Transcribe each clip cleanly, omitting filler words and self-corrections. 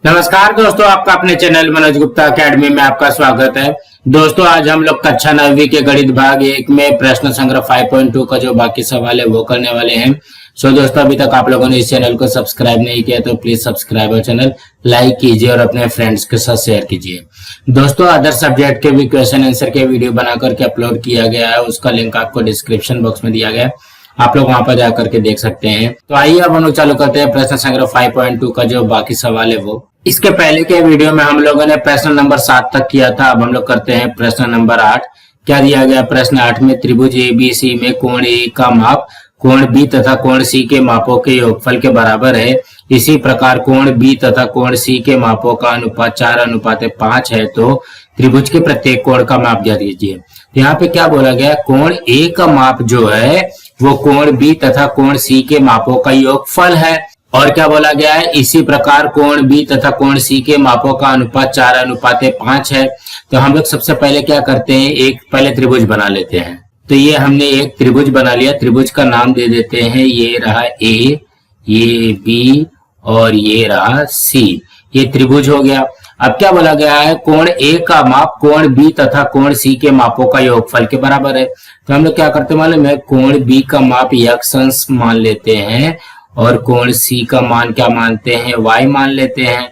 नमस्कार दोस्तों, आपका अपने चैनल मनोज गुप्ता अकेडमी में आपका स्वागत है। दोस्तों, आज हम लोग कक्षा 9वीं के गणित भाग 1 में प्रश्न संग्रह 5.2 का जो बाकी सवाल है वो करने वाले हैं। सो दोस्तों, अभी तक आप लोगों ने इस चैनल को सब्सक्राइब नहीं किया तो प्लीज सब्सक्राइब और चैनल लाइक कीजिए और अपने फ्रेंड्स के साथ शेयर कीजिए। दोस्तों, अदर सब्जेक्ट के भी क्वेश्चन आंसर के वीडियो बना करके अपलोड किया गया है, उसका लिंक आपको डिस्क्रिप्शन बॉक्स में दिया गया है, आप लोग वहां पर जाकर के देख सकते हैं। तो आइए अब हम लोग चालू करते हैं प्रश्न संग्रह 5.2 का जो बाकी सवाल है वो। इसके पहले के वीडियो में हम लोगों ने प्रश्न नंबर 7 तक किया था। अब हम लोग करते हैं प्रश्न नंबर 8। क्या दिया गया प्रश्न 8 में? त्रिभुज एबीसी में कोण ए का माप कोण बी तथा कोण सी के मापों के योगफल के बराबर है। इसी प्रकार कोण बी तथा कोण सी के मापों का अनुपात 4:5 है, तो त्रिभुज के प्रत्येक कोण का माप ज्ञात कीजिए। यहाँ पे क्या बोला गया? कोण ए का माप जो है वो कोण बी तथा कोण सी के मापों का योगफल है। और क्या बोला गया है? इसी प्रकार कोण बी तथा कोण सी के मापों का अनुपात 4:5 है। तो हम लोग सबसे पहले क्या करते हैं, एक पहले त्रिभुज बना लेते हैं। तो ये हमने एक त्रिभुज बना लिया। त्रिभुज का नाम दे देते हैं, ये रहा ए, ये बी और ये रहा सी। ये त्रिभुज हो गया। अब क्या बोला गया है? कोण ए का माप कोण बी तथा कोण सी के मापों का योगफल के बराबर है। तो हम लोग क्या करते हैं मालूम है? कोण बी का माप x अंश मान लेते हैं और कोण सी का मान क्या मानते हैं? y मान लेते हैं।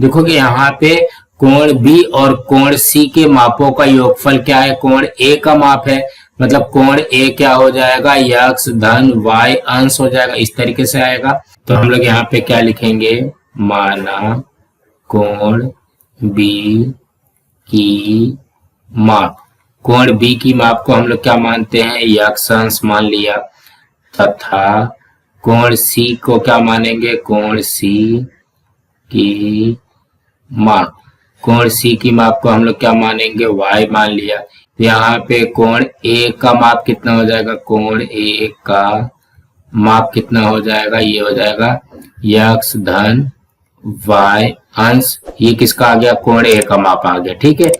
देखोगे यहाँ पे कोण बी और कोण सी के मापों का योगफल क्या है? कोण ए का माप है, मतलब कोण ए क्या हो जाएगा? x धन y अंश हो जाएगा। इस तरीके से आएगा। तो हम लोग यहाँ पे क्या लिखेंगे? माना कोण बी की माप, कोण बी की माप को हम लोग क्या मानते हैं? x अंश मान लिया, तथा कोण सी को क्या मानेंगे? कोण सी की माप, कोण सी की माप को हम लोग क्या मानेंगे? y मान लिया। यहाँ पे कोण ए का माप कितना हो जाएगा? कोण ए का माप कितना हो जाएगा? ये हो जाएगा x धन y अंश। ये किसका आ गया? कोण ए का माप आ गया। ठीक है।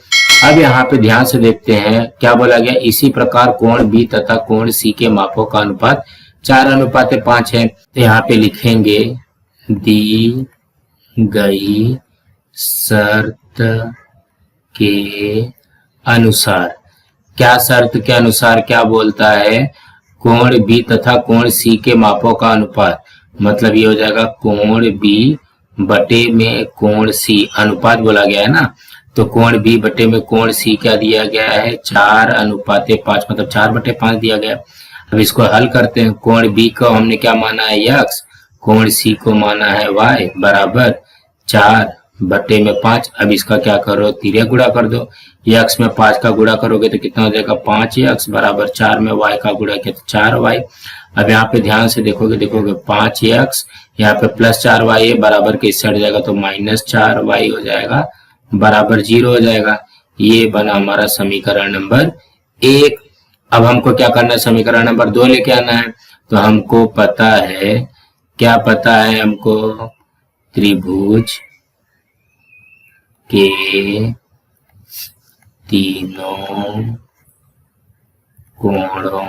अब यहाँ पे ध्यान से देखते हैं क्या बोला गया? इसी प्रकार कोण बी तथा कोण सी के मापों का अनुपात 4:5 है। तो यहाँ पे लिखेंगे दी गई शर्त के अनुसार। क्या शर्त के अनुसार क्या बोलता है? कोण बी तथा कोण सी के मापों का अनुपात, मतलब ये हो जाएगा कोण बी बटे में कोण सी, अनुपात बोला गया है ना। तो कोण बी बटे में कोण सी क्या दिया गया है? 4:5, मतलब 4/5 दिया गया। अब इसको हल करते हैं। कोण बी को हमने क्या माना है? x, कोण सी को माना है y, बराबर 4/5। अब इसका क्या करो? तिर्या गुणा कर दो। x में 5 का गुणा करोगे तो कितना हो जाएगा? 5x, बराबर 4 में y का गुणा किया तो 4y। अब यहाँ पे ध्यान से देखोगे 5x, यहाँ पे +4y है, बराबर के इस साइड जाएगा तो -4y हो जाएगा, बराबर 0 हो जाएगा। ये बना हमारा समीकरण नंबर 1। अब हमको क्या करना है? समीकरण नंबर 2 लेके आना है। तो हमको पता है, क्या पता है हमको? त्रिभुज के तीनों कोणों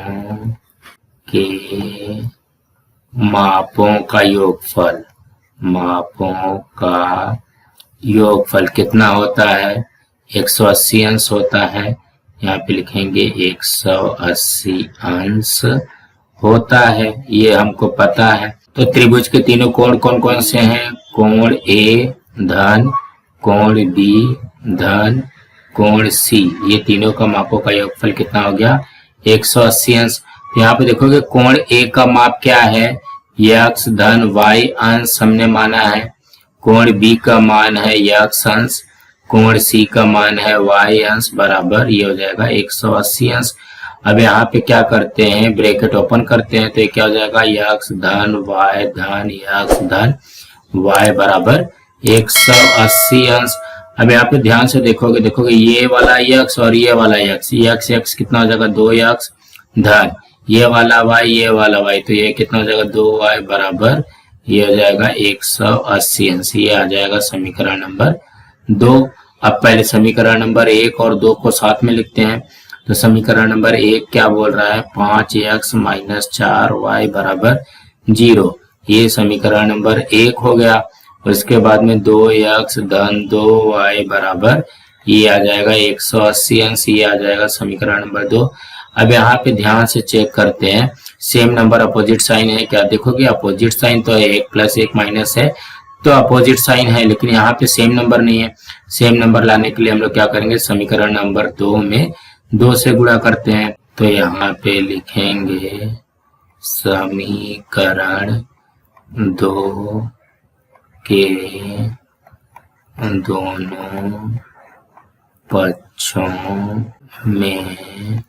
के मापों का योगफल, मापों का योगफल कितना होता है? 180 अंश होता है। यहाँ पे लिखेंगे 180 अंश होता है, ये हमको पता है। तो त्रिभुज के तीनों कोण कौन कौन से हैं? कोण ए धन कोण बी धन कोण सी, ये तीनों का मापों का योगफल कितना हो गया? 180 अंश। यहाँ पे देखोगे कोण ए का माप क्या है? x धन y अंश हमने माना है। कोण बी का मान है x अंश, कोण सी का मान है y अंश, बराबर ये हो जाएगा 180 अंश। अब यहाँ पे क्या करते हैं? ब्रैकेट ओपन करते हैं तो ये क्या हो जाएगा? x धन y धन x धन y बराबर 180 अंश। अब यहाँ पे ध्यान से देखोगे ये वाला x और ये वाला x कितना हो जाएगा? 2x धन ये वाला y, ये वाला y, तो ये कितना हो जाएगा? 2y, बराबर ये हो जाएगा 180 अंश। ये आ जाएगा समीकरण नंबर 2। अब पहले समीकरण नंबर 1 और 2 को साथ में लिखते हैं। तो समीकरण नंबर 1 क्या बोल रहा है? 5x - 4y बराबर 0। ये समीकरण नंबर 1 हो गया। उसके बाद में 2x धन 2y बराबर ये आ जाएगा 180 अंश, ये आ जाएगा समीकरण नंबर 2। अब यहाँ पे ध्यान से चेक करते हैं, सेम नंबर अपोजिट साइन है क्या? देखोगे अपोजिट साइन तो है, 1 + 1 माइनस है तो अपोजिट साइन है, लेकिन यहाँ पे सेम नंबर नहीं है। सेम नंबर लाने के लिए हम लोग क्या करेंगे, समीकरण नंबर 2 में 2 से गुणा करते हैं। तो यहाँ पे लिखेंगे समीकरण 2 के दोनों पक्षों में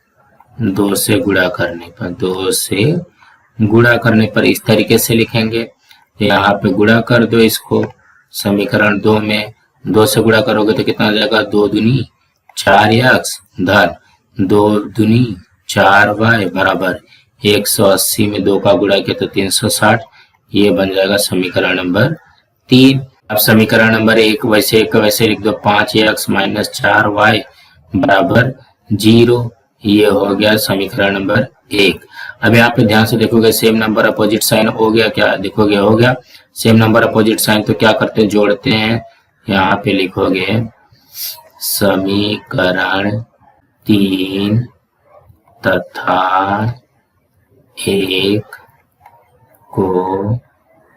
2 से गुणा करने पर इस तरीके से लिखेंगे। यहाँ पे गुणा कर दो इसको, समीकरण 2 में 2 से गुणा करोगे तो कितना आ जाएगा, 2 दूनी 4x धन 2 दूनी 4y बराबर 180 में 2 का गुणा किया तो 360, ये बन जाएगा समीकरण नंबर 3। अब समीकरण नंबर 1 वैसे लिख दो, 5x - 4y बराबर 0, ये हो गया समीकरण नंबर 1। अब यहाँ पे ध्यान से देखोगे सेम नंबर अपोजिट साइन हो गया क्या? देखोगे हो गया सेम नंबर अपोजिट साइन, तो क्या करते हैं, जोड़ते हैं। यहाँ पे लिखोगे समीकरण 3 तथा 1 को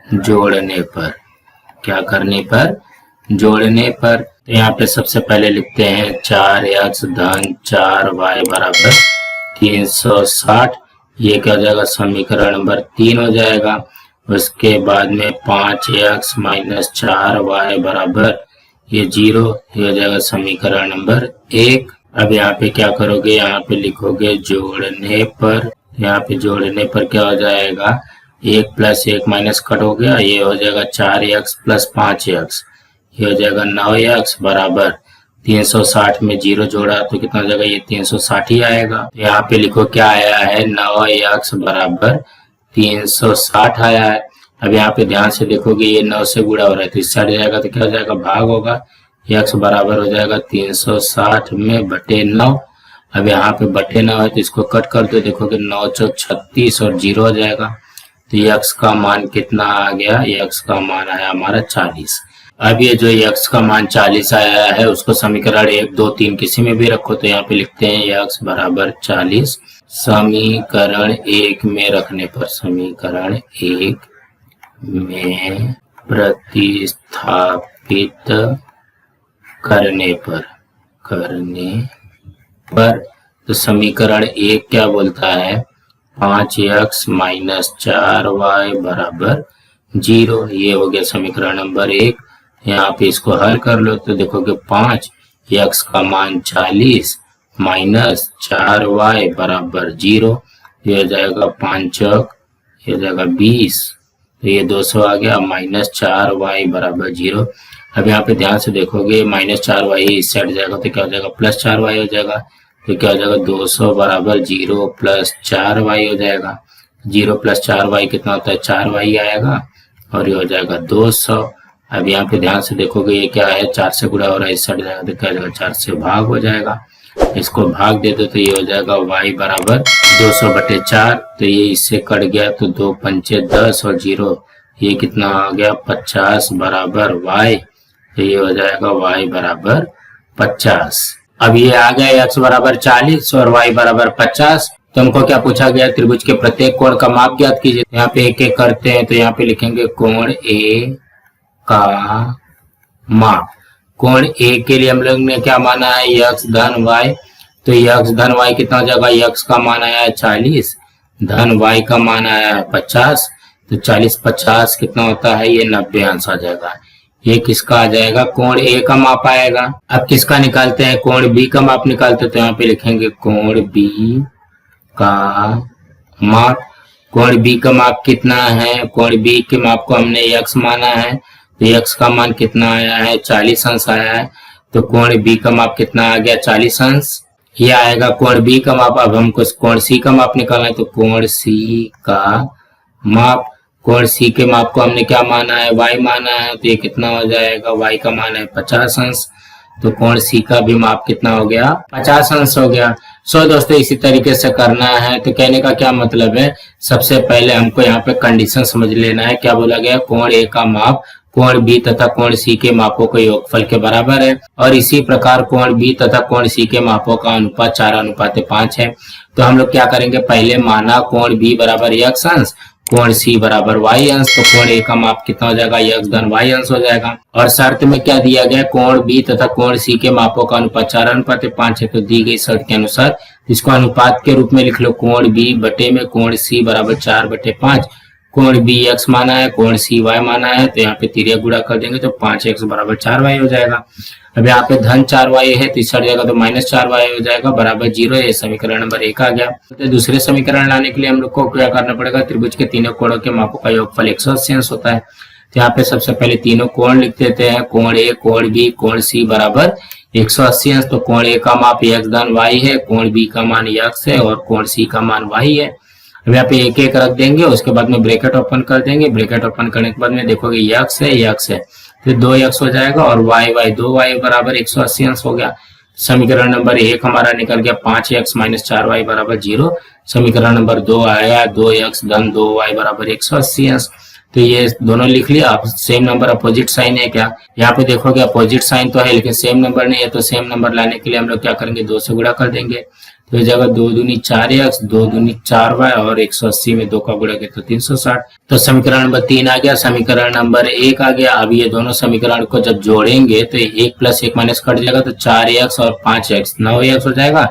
जोड़ने पर, क्या करने पर, जोड़ने पर। तो यहाँ पे सबसे पहले लिखते हैं 4x धन 4y बराबर 360, ये क्या हो जाएगा, समीकरण नंबर 3 हो जाएगा। उसके बाद में 5x - 4y बराबर ये 0, ये हो जाएगा समीकरण नंबर 1। अब यहाँ पे क्या करोगे, यहाँ पे लिखोगे जोड़ने पर। यहाँ पे जोड़ने पर क्या हो जाएगा, 1 + 1 माइनस कट हो गया, ये हो जाएगा 4x + 5x, ये हो जाएगा 9x बराबर 360 में 0 जोड़ा तो कितना हो जाएगा, ये 360 ही आएगा। यहाँ पे लिखो क्या आया है, 9x बराबर 360 आया है। अब यहाँ पे ध्यान से देखोगे ये 9 से गुणा हो रहा है तो इससे हट जाएगा तो क्या हो जाएगा, भाग होगा, x बराबर हो जाएगा 360 में बटे 9। अब यहाँ पे बटे 9 है तो इसको कट कर दो, देखोगे 9 × 4 = 36 और 0 हो जाएगा। तो x का मान कितना आ गया, x का मान आया हमारा 40। अब ये जो x का मान 40 आया है उसको समीकरण 1, 2, 3 किसी में भी रखो। तो यहाँ पे लिखते हैं x बराबर 40 समीकरण 1 में रखने पर, समीकरण 1 में प्रतिस्थापित करने पर तो समीकरण 1 क्या बोलता है, 5x - 4y बराबर 0, ये हो गया समीकरण नंबर 1। यहाँ पे इसको हल कर लो तो देखोगे 5x का मान 40 - 4y बराबर 0, ये हो जाएगा 5 ये हो जाएगा 20, तो ये 200 आ गया, -4y बराबर 0। अब यहाँ पे ध्यान से देखोगे -4y इससे हट जाएगा तो क्या हो जाएगा, +4y हो जाएगा। तो क्या हो जाएगा, 200 बराबर 0 + 4y हो जाएगा। 0 + 4y कितना होता है, 4y आएगा और ये हो जाएगा 200। अब यहाँ पे ध्यान से देखोगे ये क्या है, 4 से गुणा हो रहा है, इससे हट जाएगा तो क्या हो जाएगा, 4 से भाग हो जाएगा। इसको भाग दे दो तो ये हो जाएगा y बराबर 200/4, तो ये इससे कट गया तो 2 × 5 = 10 और 0 ये कितना आ गया, 50 बराबर y, तो ये हो जाएगा y बराबर 50। अब ये आ गया x बराबर 40 और y बराबर 50। तो हमको क्या पूछा गया, त्रिभुज के प्रत्येक कोण का माप ज्ञात कीजिए। यहाँ पे एक एक करते हैं तो यहाँ पे लिखेंगे कोण A का माप। कोण A के लिए हम लोग ने क्या माना है, x धन y, तो x धन y कितना हो जाएगा, x का मान आया है 40 धन y का मान आया है 50, तो 40 × 50 कितना होता है, ये 90 अंश आ जाएगा। ये किसका आ जाएगा, कोण A का माप आएगा। अब किसका निकालते हैं, कोण B का माप निकालते हैं। तो यहाँ पे लिखेंगे कोण B का माप। कोण B का माप कितना है, कोण B के माप को हमने x माना है तो x का मान कितना आया है, 40 अंश आया है। तो कोण B का माप कितना आ गया, 40 अंश, ये आएगा कोण B का माप। अब हमको कोण C का माप निकालना है तो कोण C का माप, कोण C के माप को हमने क्या माना है, y माना है, तो ये कितना हो जाएगा, y का मान है 50 अंश, तो कोण C का भी माप कितना हो गया, 50 अंश हो गया। सो दोस्तों इसी तरीके से करना है। तो कहने का क्या मतलब है, सबसे पहले हमको यहाँ पे कंडीशन समझ लेना है। क्या बोला गया, कोण A का माप कोण बी तथा कोण सी के मापों के योगफल के बराबर है, और इसी प्रकार कोण बी तथा कोण सी के मापों का अनुपात 4:5 है। तो हम लोग क्या करेंगे, पहले माना कोण बी बराबर x अंश, कोण सी बराबर y अंश, तो कोण ए का माप कितना हो जाएगा, x धन y अंश हो जाएगा। और शर्त में क्या दिया गया, कोण बी तथा कोण सी के मापों का अनुपात 4:5 है। तो दी गई शर्त के अनुसार इसको अनुपात के रूप में लिख लो, कोण बी बटे में कोण सी बराबर 4/5। कोण बी x माना है, कोण सी y माना है, तो यहाँ पे तिरिया गुणा कर देंगे तो 5x बराबर 4y हो जाएगा। अब यहाँ पे धन 4y है तो इस जगह तो -4y हो जाएगा बराबर 0। ये समीकरण नंबर 1 आ गया। तो दूसरे समीकरण लाने के लिए हम लोग को क्या करना पड़ेगा, त्रिभुज के तीनों कोणों के मापों का योगफल 180 अंश होता है। तो यहाँ पे सबसे पहले तीनों कोण लिख देते हैं, कोण ए, कोण बी, कोण सी बराबर 180 अंश। तो कोण ए का माप x धन y है, कोण बी का मान x है और कोण सी का मान y है। अब यहाँ पे एक एक रख देंगे, उसके बाद में ब्रैकेट ओपन कर देंगे। ब्रैकेट ओपन करने के बाद में देखोगे x है तो 2x हो जाएगा और y 2y बराबर 180 अंश हो गया। समीकरण नंबर 1 हमारा निकल गया 5x - 4y बराबर 0। समीकरण नंबर 2 आया 2x धन 2y बराबर 180 अंश। तो ये दोनों लिख लिया। अब सेम नंबर अपोजिट साइन है क्या, यहाँ पे देखोगे अपोजिट साइन तो है लेकिन सेम नंबर नहीं है। तो सेम नंबर लाने के लिए हम लोग क्या करेंगे, 2 से गुणा कर देंगे। तो इस जगह 2 दूनी 4x, 2 दूनी 4y और 180 में 2 का गुणा किया तो 360। तो समीकरण नंबर 3 आ गया, समीकरण नंबर 1 आ गया। अब ये दोनों समीकरण को जब जोड़ेंगे तो 1 + 1 - कट जाएगा तो 4x और 5x 9x हो जाएगा।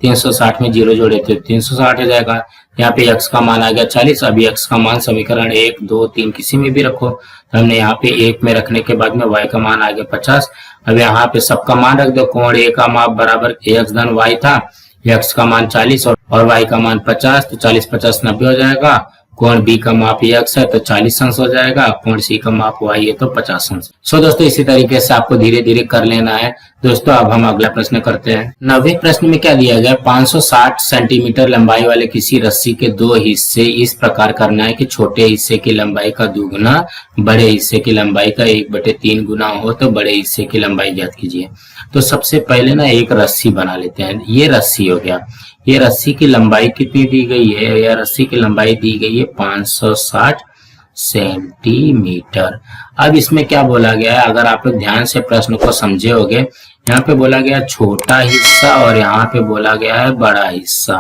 360 में 0 जोड़े तो 360 हो जाएगा। यहाँ पे x का मान आ गया 40। अभी x का मान समीकरण 1, 2, 3 किसी में भी रखो। तो हमने यहाँ पे 1 में रखने के बाद में y का मान आ गया 50। अब यहाँ पे सबका मान रख दो। कोण a का माप बराबर x धन y था, x का मान 40 और y का मान 50। तो 40 + 50 = 90 हो जाएगा। कोण बी का माप x है तो 40 अंश हो जाएगा, कोण सी का माप y है तो 50 अंश। दोस्तों इसी तरीके से आपको धीरे धीरे कर लेना है। दोस्तों अब हम अगला प्रश्न करते हैं। 9वें प्रश्न में क्या दिया गया, 560 सेंटीमीटर लंबाई वाले किसी रस्सी के 2 हिस्से इस प्रकार करना है कि छोटे हिस्से की लंबाई का 2 गुना बड़े हिस्से की लंबाई का 1/3 गुना हो तो बड़े हिस्से की लंबाई ज्ञात कीजिए। तो सबसे पहले ना एक रस्सी बना लेते हैं। ये रस्सी हो गया। ये रस्सी की लंबाई कितनी दी गई है, यह रस्सी की लंबाई दी गई है 560 सेंटीमीटर। अब इसमें क्या बोला गया है, अगर आप लोग ध्यान से प्रश्न को समझे होगे, यहाँ पे बोला गया छोटा हिस्सा और यहाँ पे बोला गया है बड़ा हिस्सा।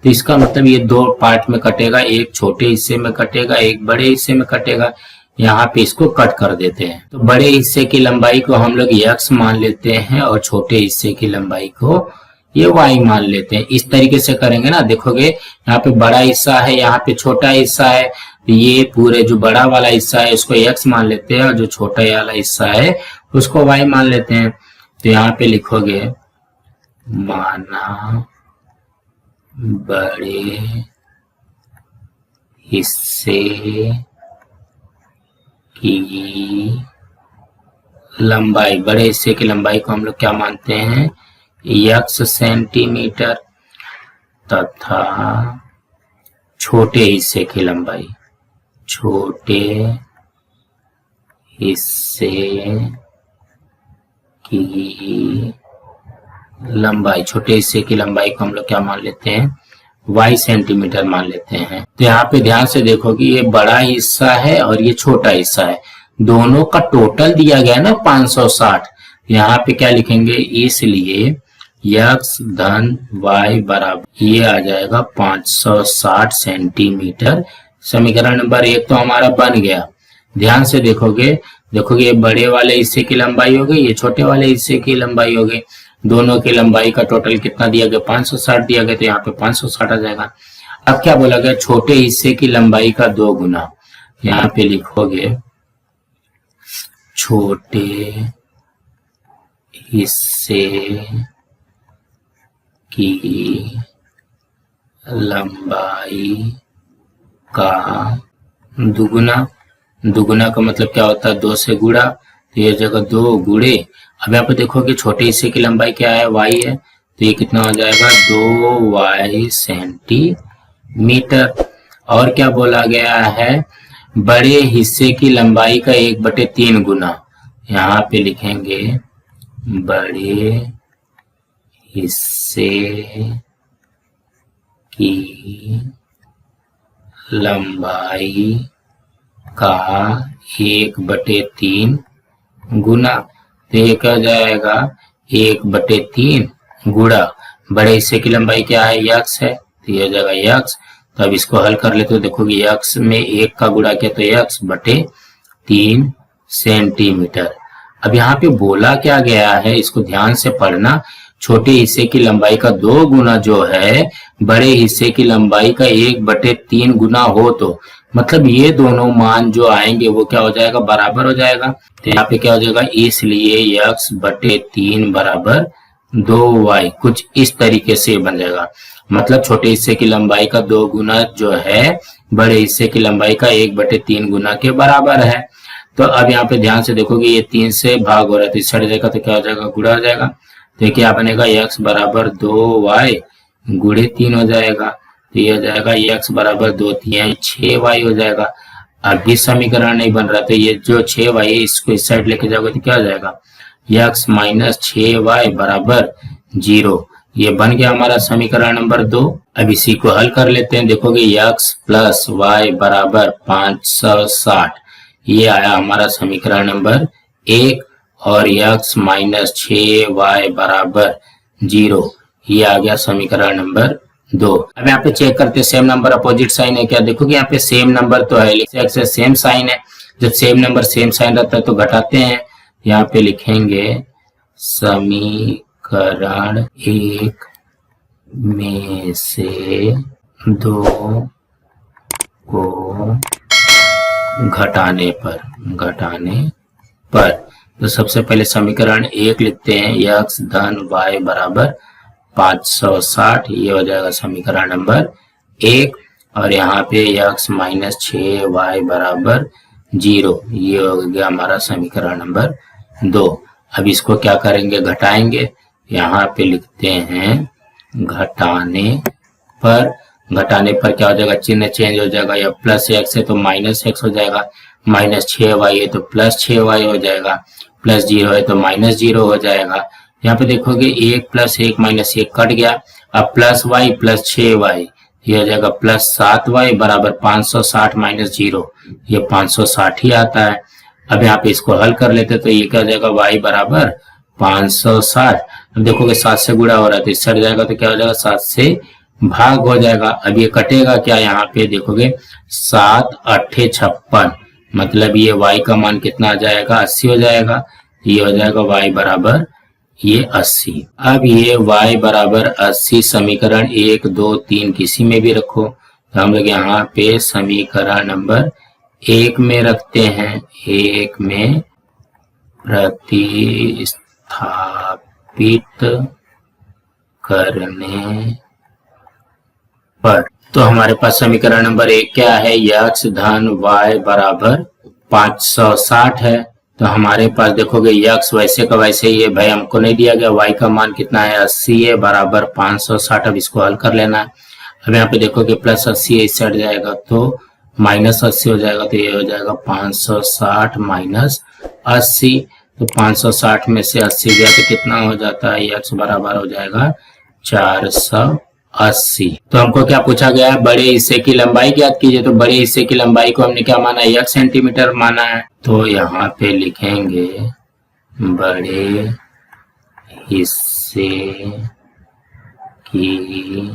तो इसका मतलब ये 2 पार्ट में कटेगा, एक छोटे हिस्से में कटेगा, एक बड़े हिस्से में कटेगा। यहाँ पे इसको कट कर देते हैं। तो बड़े हिस्से की लंबाई को हम लोग x मान लेते हैं और छोटे हिस्से की लंबाई को ये y मान लेते हैं। इस तरीके से करेंगे ना, देखोगे यहाँ पे बड़ा हिस्सा है, यहाँ पे छोटा हिस्सा है। ये पूरे जो बड़ा वाला हिस्सा है उसको x मान लेते हैं और जो छोटा वाला हिस्सा है उसको y मान लेते हैं। तो यहाँ पे लिखोगे माना बड़े हिस्से की लंबाई, बड़े हिस्से की लंबाई को हम लोग क्या मानते हैं, x सेंटीमीटर तथा छोटे हिस्से की लंबाई, छोटे हिस्से की लंबाई, छोटे हिस्से की लंबाई को हम लोग क्या मान लेते हैं, y सेंटीमीटर मान लेते हैं। तो यहाँ पे ध्यान से देखोगे ये बड़ा हिस्सा है और ये छोटा हिस्सा है, दोनों का टोटल दिया गया ना 560। यहाँ पे क्या लिखेंगे, इसलिए x धन y बराबर ये आ जाएगा 560 सेंटीमीटर। समीकरण नंबर 1 तो हमारा बन गया। ध्यान से देखोगे ये बड़े वाले हिस्से की लंबाई हो गई, ये छोटे वाले हिस्से की लंबाई हो गई। दोनों की लंबाई का टोटल कितना दिया गया, 560 दिया गया, तो यहाँ पे 560 आ जाएगा। अब क्या बोला गया, छोटे हिस्से की लंबाई का 2 गुना। यहाँ पे लिखोगे छोटे हिस्से की लंबाई का दुगुना। दुगुना का मतलब क्या होता है, 2 से गुणा, तो ये जगह 2 गुणे। अब यहाँ पे देखोगे छोटे हिस्से की लंबाई क्या है, y है, तो ये कितना हो जाएगा 2y सेंटीमीटर। और क्या बोला गया है, बड़े हिस्से की लंबाई का 1/3 गुना। यहाँ पे लिखेंगे बड़े हिस्से की लंबाई का 1/3 गुना, तो ये क्या हो जाएगा 1/3 गुणा बड़े हिस्से की लंबाई क्या है x है, तो ये हो जाएगा x। तो अब इसको हल कर ले तो देखोगे x में 1 का गुणा किया तो x/3 सेंटीमीटर। अब यहाँ पे बोला क्या गया है इसको ध्यान से पढ़ना, छोटे हिस्से की लंबाई का 2 गुना जो है बड़े हिस्से की लंबाई का 1/3 गुना हो, तो मतलब ये दोनों मान जो आएंगे वो क्या हो जाएगा बराबर हो जाएगा। तो यहाँ पे क्या हो जाएगा, इसलिए x/3 बराबर 2y, कुछ इस तरीके से बन जाएगा। मतलब छोटे हिस्से की लंबाई का 2 गुना जो है बड़े हिस्से की लंबाई का 1/3 गुना के बराबर है। तो अब यहाँ पे ध्यान से देखोगे ये 3 से भाग हो रहा है तो इस साइड जाएगा तो क्या हो जाएगा गुणा हो जाएगा। तो क्या बनेगा x बराबर 2y गुणे 3 हो जाएगा, तो ये हो जाएगा x बराबर 2 3 6y हो जाएगा। अब भी समीकरण नहीं बन रहा तो ये जो 6y है इसको इस साइड लेके जाओगे तो क्या हो जाएगा x माइनस 6y बराबर 0। ये बन गया हमारा समीकरण नंबर 2। अब इसी को हल कर लेते हैं, देखोगे x प्लस y बराबर 560, ये आया हमारा समीकरण नंबर 1, और x माइनस 6y बराबर 0, ये आ गया समीकरण नंबर 2। अब यहाँ पे चेक करते हैं सेम नंबर अपोजिट साइन है क्या, देखोगे यहाँ पे सेम नंबर तो है लेकिन सेम साइन है, जब सेम नंबर सेम साइन रहता है तो घटाते हैं। यहाँ पे लिखेंगे समीकरण 1 में से 2 को घटाने पर तो सबसे पहले समीकरण 1 लिखते हैं, x धन y बराबर 560, ये हो जाएगा समीकरण नंबर 1, और यहाँ पे x माइनस 6y बराबर 0, ये हो गया हमारा समीकरण नंबर 2। अब इसको क्या करेंगे घटाएंगे, यहाँ पे लिखते हैं घटाने पर क्या हो जाएगा चिन्ह चेंज हो जाएगा, या प्लस x है तो माइनस x हो जाएगा, माइनस 6y है तो प्लस 6y हो जाएगा, प्लस 0 है तो माइनस 0 हो जाएगा। यहाँ पे देखोगे 1 प्लस 1 माइनस 1 कट गया, अब प्लस y प्लस 6y, ये हो जाएगा प्लस 7y बराबर 560 माइनस 0, ये 560 ही आता है। अब यहाँ पे इसको हल कर लेते तो ये क्या हो जाएगा y बराबर 560। अब देखोगे 7 से गुणा हो रहा है तो इस साइड जाएगा तो क्या हो जाएगा 7 से भाग हो जाएगा। अब ये कटेगा क्या, यहाँ पे देखोगे 7 8 56, मतलब ये y का मान कितना आ जाएगा 80 हो जाएगा, ये हो जाएगा y बराबर ये 80। अब ये y बराबर 80 समीकरण 1 2 3 किसी में भी रखो, तो हम लोग यहाँ पे समीकरण नंबर 1 में रखते हैं, 1 में प्रतिस्थापित करने पर तो हमारे पास समीकरण नंबर 1 क्या है, x धन y बराबर 560 है। तो हमारे पास देखोगे x वैसे का वैसे ही है भाई, हमको नहीं दिया गया, y का मान कितना है 80 है बराबर 560। अब इसको हल कर लेना है। अब यहाँ पे देखोगे प्लस 80 है इस साइड जाएगा तो माइनस 80 हो जाएगा, तो ये हो जाएगा 560 माइनस 80, तो 560 में से 80 गया तो कितना हो जाता है, x बराबर हो जाएगा 480। तो हमको क्या पूछा गया है, बड़े हिस्से की लंबाई ज्ञात कीजिए। तो बड़े हिस्से की लंबाई को हमने क्या माना है, 1 सेंटीमीटर माना है। तो यहाँ पे लिखेंगे बड़े हिस्से की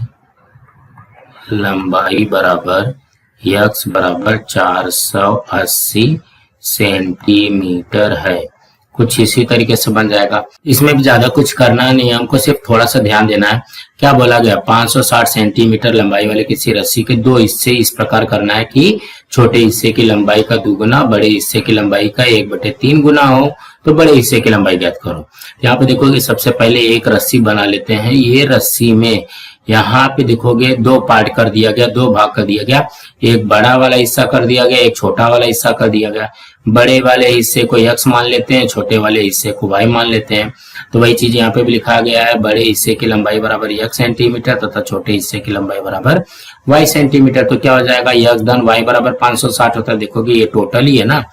लंबाई बराबर x बराबर 480 सेंटीमीटर है। कुछ इसी तरीके से बन जाएगा। इसमें भी ज्यादा कुछ करना नहीं है, हमको सिर्फ थोड़ा सा ध्यान देना है। क्या बोला गया, 560 सेंटीमीटर लंबाई वाले किसी रस्सी के 2 हिस्से इस प्रकार करना है कि छोटे हिस्से की लंबाई का 2 गुना बड़े हिस्से की लंबाई का 1/3 गुना हो। तो बड़े हिस्से की लंबाई ज्ञात करो। यहाँ पे देखोगे सबसे पहले एक रस्सी बना लेते हैं। ये रस्सी में यहाँ पे देखोगे 2 पार्ट कर दिया गया, 2 भाग कर दिया गया। एक बड़ा वाला हिस्सा कर दिया गया, एक छोटा वाला हिस्सा कर दिया गया। बड़े वाले हिस्से को x मान लेते हैं, छोटे वाले हिस्से को y मान लेते हैं। तो वही चीज यहाँ पे भी लिखा गया है, बड़े हिस्से की लंबाई बराबर x सेंटीमीटर तथा छोटे हिस्से की लंबाई बराबर y सेंटीमीटर। तो क्या हो जाएगा, x धन y बराबर 560 होता है। देखोगे ये टोटल ही है ना,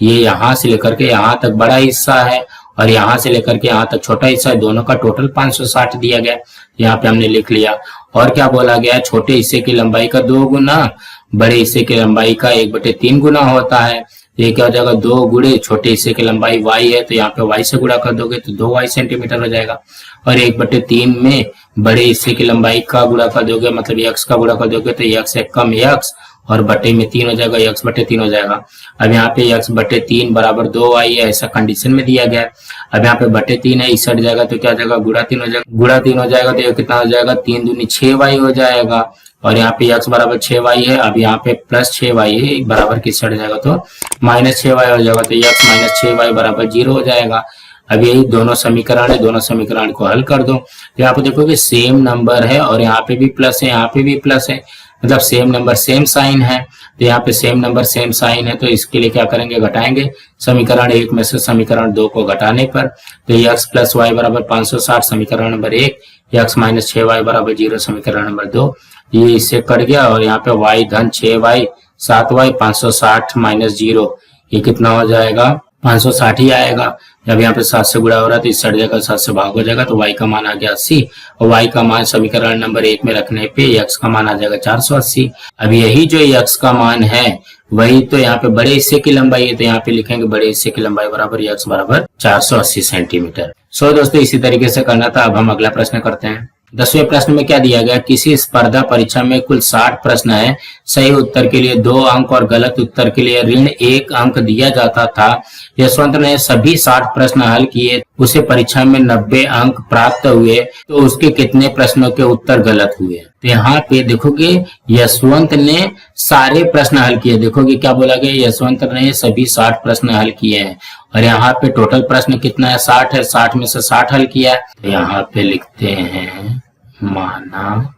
ये यहाँ से लेकर के यहाँ तक बड़ा हिस्सा है और यहाँ से लेकर के यहाँ तक छोटा हिस्सा है, दोनों का टोटल 560 दिया गया। यहाँ पे हमने लिख लिया। और क्या बोला गया, छोटे हिस्से की लंबाई का 2 गुना बड़े हिस्से की लंबाई का 1/3 गुना होता है। ये क्या हो जाएगा, 2 गुणे छोटे हिस्से की लंबाई y है, तो यहाँ पे y से गुणा कर दोगे तो 2y सेंटीमीटर हो जाएगा। और 1/3 में बड़े हिस्से की लंबाई का गुणा कर दोगे, मतलब x का गुणा कर दोगे तो x एक कम x और बटे में 3 हो जाएगा, x/3 हो जाएगा। अब यहाँ पे x/3 बराबर 2y है, ऐसा कंडीशन में दिया गया है। अब यहाँ पे बटे 3 है, इस हट जाएगा तो क्या हो जाएगा, गुणा 3 हो जाएगा। गुणा 3 हो जाएगा तो ये कितना हो जाएगा, 3 दूनी 6y हो जाएगा। और यहाँ पे x बराबर 6y है, अब यहाँ पे प्लस 6y है, बराबर किस हट जाएगा तो -6y हो जाएगा, तो x -6y बराबर 0 हो जाएगा। अब यही दोनों समीकरण है, दोनों समीकरण को हल कर दो। तो यहाँ पे देखोगे सेम नंबर है और यहाँ पे भी प्लस है, यहाँ पे भी प्लस है, मतलब सेम नंबर सेम साइन है। तो यहाँ पे सेम नंबर सेम साइन है, तो इसके लिए क्या करेंगे, घटाएंगे समीकरण 1 में से समीकरण 2 को घटाने पर। तो x + y बराबर 560 समीकरण नंबर 1, x - 6y बराबर 0 समीकरण नंबर 2। ये इससे कट गया और यहाँ पे y धन 6y 7y 560 - 0, ये कितना हो जाएगा, 560 ही आएगा। जब यहाँ पे 7 से गुणा हो रहा है तो इस सट जाएगा, 7 से भाग हो जाएगा, तो y का मान आ गया 80 और y का मान समीकरण नंबर 1 में रखने पे x का मान आ जाएगा 480। अब यही जो x का मान है वही तो यहाँ पे बड़े हिस्से की लंबाई है, तो यहाँ पे लिखेंगे बड़े हिस्से की लंबाई बराबर x बराबर 480 सेंटीमीटर। सो दोस्तों इसी तरीके से करना था। अब हम अगला प्रश्न करते हैं। 10वें प्रश्न में क्या दिया गया, किसी स्पर्धा परीक्षा में कुल 60 प्रश्न है, सही उत्तर के लिए 2 अंक और गलत उत्तर के लिए ऋण 1 अंक दिया जाता था। यशवंत ने सभी 60 प्रश्न हल किए, उसे परीक्षा में 90 अंक प्राप्त हुए, तो उसके कितने प्रश्नों के उत्तर गलत हुए। तो यहाँ पे देखोगे यशवंत ने सारे प्रश्न हल किए, देखोगे क्या बोला गया, यशवंत ने सभी 60 प्रश्न हल किए हैं और यहाँ पे टोटल प्रश्न कितना है, 60 है, 60 में से 60 हल किया है। तो यहाँ पे लिखते हैं माना,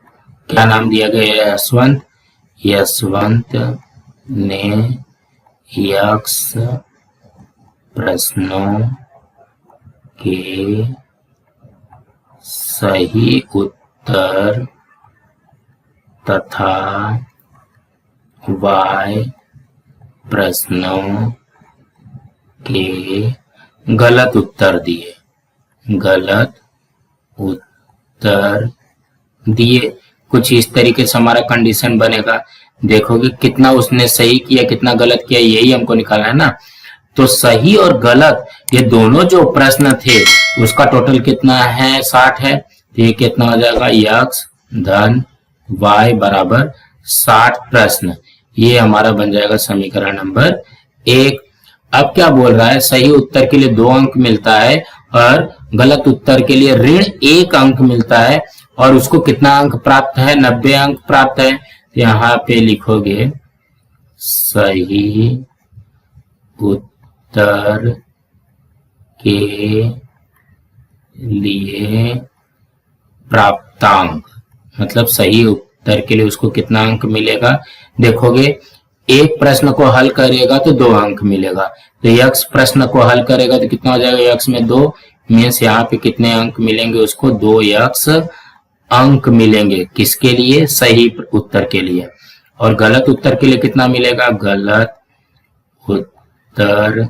क्या नाम दिया गया है, यशवंत। यशवंत ने x प्रश्नों के सही उत्तर तथा y प्रश्नों के गलत उत्तर दिए, गलत उत्तर दिए। कुछ इस तरीके से हमारा कंडीशन बनेगा। देखोगे कितना उसने सही किया कितना गलत किया, यही हमको निकालना है ना। तो सही और गलत ये दोनों जो प्रश्न थे उसका टोटल कितना है, 60 है। तो ये कितना हो जाएगा, x धन y बराबर 60 प्रश्न, ये हमारा बन जाएगा समीकरण नंबर 1। अब क्या बोल रहा है, सही उत्तर के लिए 2 अंक मिलता है और गलत उत्तर के लिए ऋण 1 अंक मिलता है, और उसको कितना अंक प्राप्त है, 90 अंक प्राप्त है। तो यहाँ पे लिखोगे सही उत्तर के लिए प्राप्तांक, मतलब सही उत्तर के लिए उसको कितना अंक मिलेगा। देखोगे एक प्रश्न को हल करेगा तो 2 अंक मिलेगा, तो x प्रश्न को हल करेगा तो कितना हो जाएगा, x में 2 मीन्स यहाँ पे कितने अंक मिलेंगे उसको, 2x अंक मिलेंगे। किसके लिए, सही उत्तर के लिए। और गलत उत्तर के लिए कितना मिलेगा, गलत उत्तर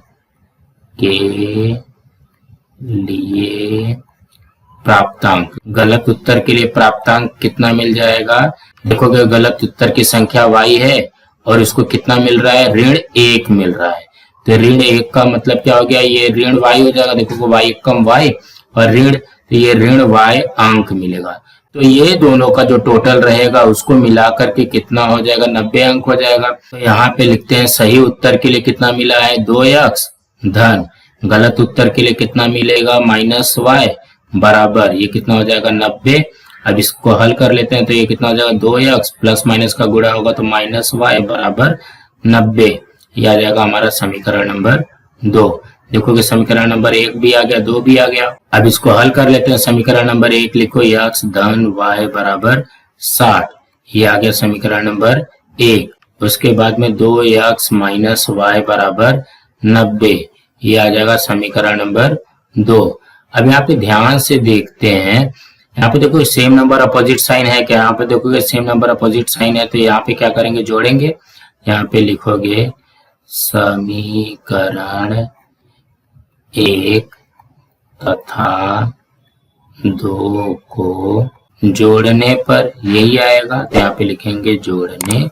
के लिए प्राप्तांक, गलत उत्तर के लिए प्राप्तांक कितना मिल जाएगा। देखोगे गलत उत्तर की संख्या y है और उसको कितना मिल रहा है, ऋण 1 मिल रहा है। तो ऋण 1 का मतलब क्या हो गया, ये ऋण y हो जाएगा। देखो y कम y और ऋण, तो ये ऋण y अंक मिलेगा। तो ये दोनों का जो टोटल रहेगा उसको मिला करके कितना हो जाएगा, 90 अंक हो जाएगा। तो यहाँ पे लिखते हैं सही उत्तर के लिए कितना मिला है, 2x धन गलत उत्तर के लिए कितना मिलेगा, -y बराबर ये कितना हो जाएगा, 90। अब इसको हल कर लेते हैं तो ये कितना हो जाएगा, 2x प्लस माइनस का गुणा होगा तो -y बराबर 90। ये आ जाएगा हमारा समीकरण नंबर 2। देखोगे समीकरण नंबर 1 भी आ गया, 2 भी आ गया। अब इसको हल कर लेते हैं। समीकरण नंबर 1 लिखो, x धन y बराबर 60, ये आ गया समीकरण नंबर 1। उसके बाद में 2x माइनस y बराबर 90, ये आ जाएगा समीकरण नंबर 2। अब यहाँ पे ध्यान से देखते हैं, यहाँ पे देखो सेम नंबर अपोजिट साइन है क्या, यहाँ पे देखोगे सेम नंबर अपोजिट साइन है, तो यहाँ पे क्या करेंगे, जोड़ेंगे। यहाँ पे लिखोगे समीकरण 1 तथा 2 को जोड़ने पर यही आएगा, तो यहाँ पे लिखेंगे जोड़ने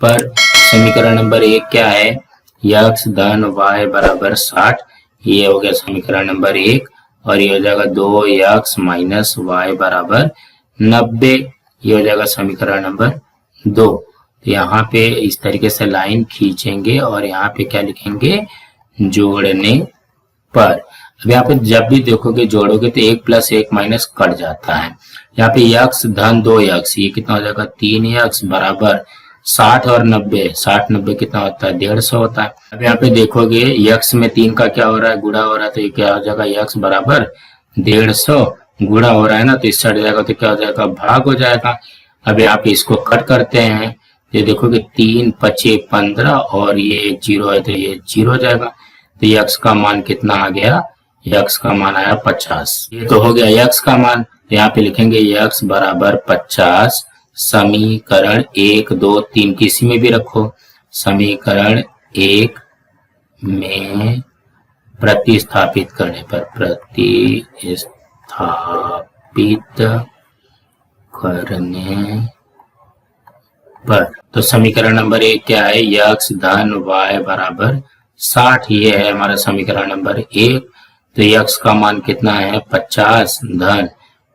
पर समीकरण नंबर 1 क्या है, x धन y बराबर 60। ये हो गया समीकरण नंबर 1 और ये हो जाएगा 2x माइनस वाई बराबर 90। ये हो जाएगा समीकरण नंबर 2। तो यहाँ पे इस तरीके से लाइन खींचेंगे और यहाँ पे क्या लिखेंगे, जोड़ने पर। अब यहाँ पे जब भी देखोगे जोड़ोगे तो 1 प्लस 1 माइनस कट जाता है। यहाँ पे x धन 2x, ये कितना हो जाएगा 3x बराबर 60 और 90, 60 90 कितना होता है 150 होता है। अब यहाँ पे देखोगे x में 3 का क्या हो रहा है, गुणा हो रहा है, तो ये क्या हो जाएगा x बराबर 150 गुणा हो रहा है ना, तो इससे हट जाएगा तो क्या हो जाएगा भाग हो जाएगा। अब यहाँ पे इसको कट करते हैं, ये देखोगे 3 पचे 15 और ये 1 0 है तो ये 0 हो जाएगा। तो x का मान कितना आ गया, x का मान आया 50। ये तो हो गया x का मान, तो यहाँ पे लिखेंगे x बराबर 50। समीकरण 1 2 3 किसी में भी रखो, समीकरण 1 में प्रतिस्थापित करने पर, प्रतिस्थापित करने पर, तो समीकरण नंबर 1 क्या है, x धन y बराबर 60। ये है हमारा समीकरण नंबर 1। तो x का मान कितना है 50 धन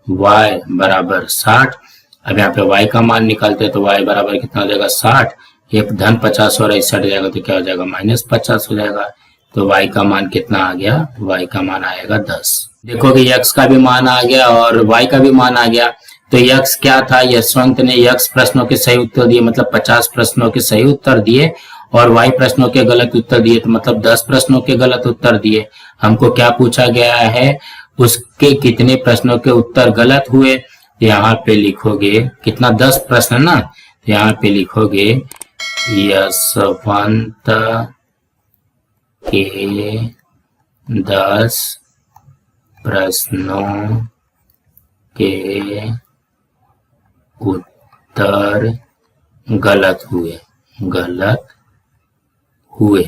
y बराबर 60। अब यहाँ पे y का मान निकालते हैं तो y बराबर कितना हो जाएगा 60, एक धन 50 और इससे हट जाएगा तो क्या हो जाएगा माइनस 50 हो जाएगा। तो y का मान कितना आ गया, y का मान आएगा 10। देखोगे x का भी मान आ गया और y का भी मान आ गया। तो x क्या था, यशवंत ने x प्रश्नों के सही उत्तर दिए, मतलब 50 प्रश्नों के सही उत्तर दिए और y प्रश्नों के गलत उत्तर दिए, तो मतलब 10 प्रश्नों के गलत उत्तर दिए। हमको क्या पूछा गया है, उसके कितने प्रश्नों के उत्तर गलत हुए। यहाँ पे लिखोगे कितना 10 प्रश्न ना, तो यहाँ पे लिखोगे यशवंत के 10 प्रश्नों के उत्तर गलत हुए,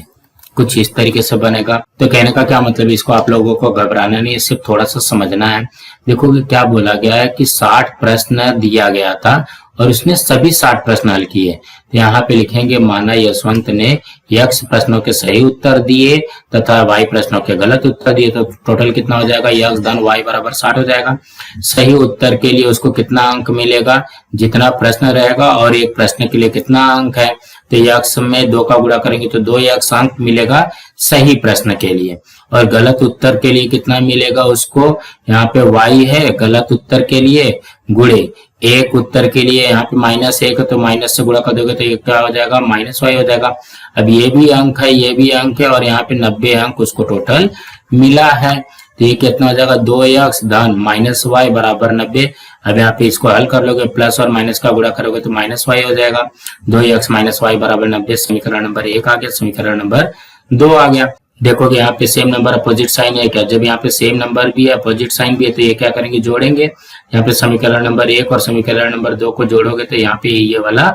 कुछ इस तरीके से बनेगा। तो कहने का क्या मतलब, इसको आप लोगों को घबराना नहीं है, सिर्फ थोड़ा सा समझना है। देखोगे क्या बोला गया है कि 60 प्रश्न दिया गया था और उसने सभी 60 प्रश्न हल किए। तो यहाँ पे लिखेंगे माना यशवंत ने x प्रश्नों के सही उत्तर दिए तथा y प्रश्नों के गलत उत्तर दिए, तो टोटल कितना हो जाएगा, x धन y बराबर 60 हो जाएगा। सही उत्तर के लिए उसको कितना अंक मिलेगा, जितना प्रश्न रहेगा, और एक प्रश्न के लिए कितना अंक है, तो x में 2 का गुणा करेंगे तो 2x अंक मिलेगा सही प्रश्न के लिए। और गलत उत्तर के लिए कितना मिलेगा उसको, यहाँ पे y है गलत उत्तर के लिए, गुणे एक उत्तर के लिए यहाँ पे -1 है तो माइनस से गुणा कर दोगे तो ये क्या हो जाएगा -y हो जाएगा। अब ये भी अंक है, ये भी अंक है और यहाँ पे 90 अंक उसको टोटल मिला है। तो ये कितना हो जाएगा 2x धन -y बराबर 90। अब यहाँ पे इसको हल कर लोगे, प्लस और माइनस का गुणा करोगे तो -y हो जाएगा। 2x -y बराबर 90 समीकरण नंबर 1 आ गया। समीकरण नंबर 2 आ गया। देखोगे यहाँ पे सेम नंबर अपोजिट साइन है क्या, जब यहाँ पे सेम नंबर भी है अपोजिट साइन भी है तो ये क्या करेंगे जोड़ेंगे। यहाँ पे समीकरण नंबर 1 और समीकरण नंबर 2 को जोड़ोगे तो यहाँ पे ये वाला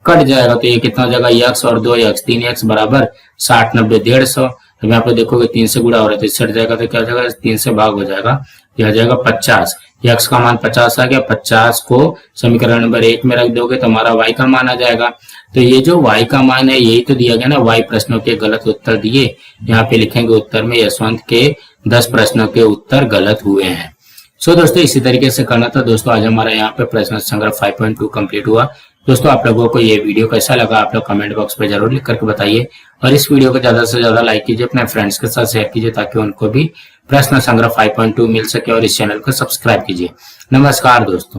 कट जाएगा, तो ये कितना हो जाएगा x और 2x, 3x बराबर 60 90 150। अब यहाँ पे देखोगे 3 से गुणा हो रहा है तो इससे हट जाएगा तो क्या हो जाएगा 3 से भाग हो जाएगा, यह हो जाएगा 50। x का मान 50 आ गया, 50 को समीकरण नंबर 1 में रख दोगे तो हमारा y का मान आ जाएगा। तो ये जो y का मान है यही तो दिया गया ना, y प्रश्नों के गलत उत्तर दिए। यहाँ पे लिखेंगे उत्तर में यशवंत के 10 प्रश्नों के उत्तर गलत हुए हैं। सो दोस्तों इसी तरीके से करना था। दोस्तों आज हमारा यहाँ पे प्रश्न संग्रह 5.2 कंप्लीट हुआ। दोस्तों आप लोगों को ये वीडियो कैसा लगा आप लोग कमेंट बॉक्स पे जरूर लिख करके बताइए और इस वीडियो को ज्यादा से ज्यादा लाइक कीजिए, अपने फ्रेंड्स के साथ शेयर कीजिए ताकि उनको भी प्रश्न संग्रह 5.2 मिल सके और इस चैनल को सब्सक्राइब कीजिए। नमस्कार दोस्तों।